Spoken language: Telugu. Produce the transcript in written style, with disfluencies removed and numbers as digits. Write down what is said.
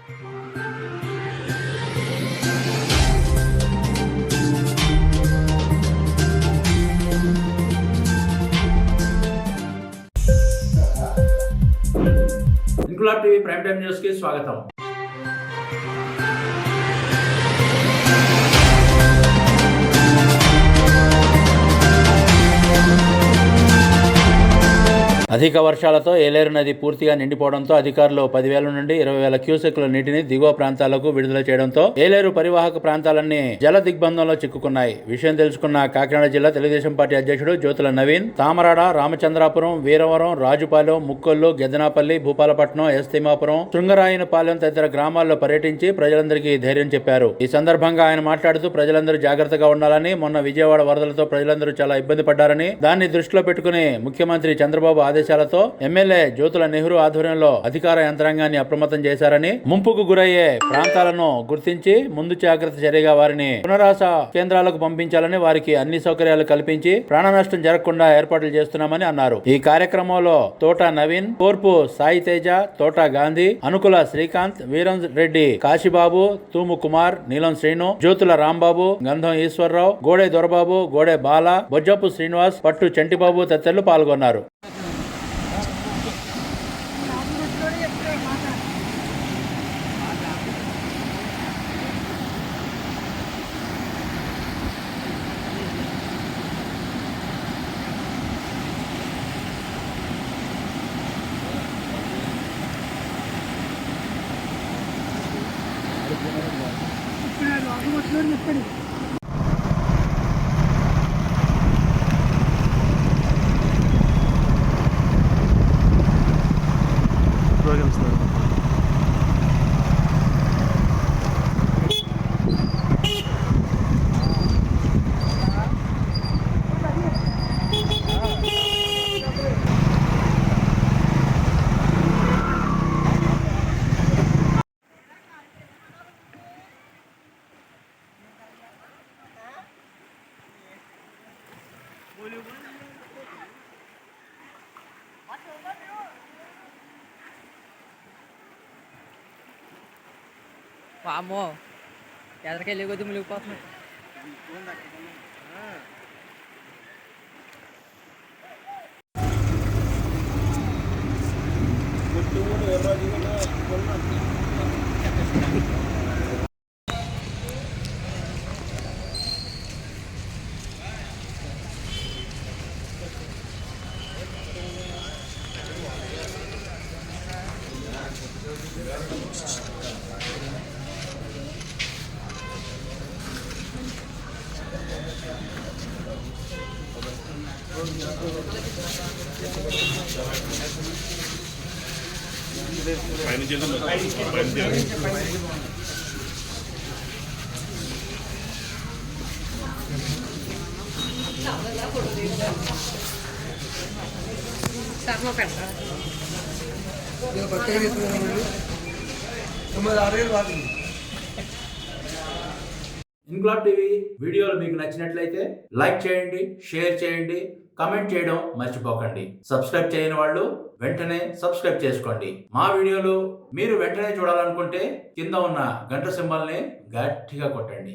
Inquilab TV prime time news కి స్వాగతం. అధిక వర్షాలతో ఏలేరు నది పూర్తిగా నిండిపోవడంతో అధికారులు 10,000 నుండి 20,000 క్యూసెక్ల నీటిని దిగువ ప్రాంతాలకు విడుదల చేయడంతో ఏలేరు పరివాహక ప్రాంతాలన్నీ జల దిగ్బంధంలో చిక్కుకున్నాయి. విషయం తెలుసుకున్న కాకినాడ జిల్లా తెలుగుదేశం పార్టీ అధ్యక్షుడు జ్యోతుల నవీన్ తామరాడ, రామచంద్రాపురం, వీరవరం, రాజుపాలెం, ముక్కొల్లు, గెద్దనాపల్లి, భూపాలపట్నం, ఎస్ తిమ్మాపురం, శృంగరాయనపాలెం తదితర గ్రామాల్లో పర్యటించి ప్రజలందరికీ ధైర్యం చెప్పారు. ఈ సందర్భంగా ఆయన మాట్లాడుతూ ప్రజలందరూ జాగ్రత్తగా ఉండాలని, మొన్న విజయవాడ వరదలతో ప్రజలందరూ చాలా ఇబ్బంది పడ్డారని, దాన్ని దృష్టిలో పెట్టుకుని ముఖ్యమంత్రి చంద్రబాబు ఆదేశాలతో ఎమ్మెల్యే జ్యోతుల నెహ్రూ ఆధ్వర్యంలో అధికార యంత్రాంగాన్ని అప్రమత్తం చేశారని, ముంపుకు గురయ్యే ప్రాంతాలను గుర్తించి ముందు జాగ్రత్త చర్యగా వారిని పునరావాస కేంద్రాలకు పంపించాలని, వారికి అన్ని సౌకర్యాలు కల్పించి ప్రాణ నష్టం జరగకుండా ఏర్పాట్లు చేస్తున్నామని అన్నారు. ఈ కార్యక్రమంలో తోట నవీన్, కోర్పు సాయి తేజ, తోట గాంధీ, అనుకుల శ్రీకాంత్, వీరం రెడ్డి, కాశీబాబు, తూము కుమార్, నీలం శ్రీను, జ్యోతుల రాంబాబు, గంధం ఈశ్వరరావు, గోడే దొరబాబు, గోడే బాల, బొజ్జపు శ్రీనివాస్, పట్టు చంటిబాబు తదితరులు పాల్గొన్నారు. వామ్మో ఎదరికి వెళ్ళే కొద్ది మునిగిపోతున్నాయి. ఇంక్లాబ్ టీవీ వీడియోలు మీకు నచ్చినట్లయితే లైక్ చేయండి, షేర్ చేయండి, కమెంట్ చేయడం మర్చిపోకండి. సబ్స్క్రైబ్ చేయని వాళ్ళు వెంటనే సబ్స్క్రైబ్ చేసుకోండి. మా వీడియోలు మీరు వెంటనే చూడాలనుకుంటే కింద ఉన్న గంట సింబల్ని గట్టిగా కొట్టండి.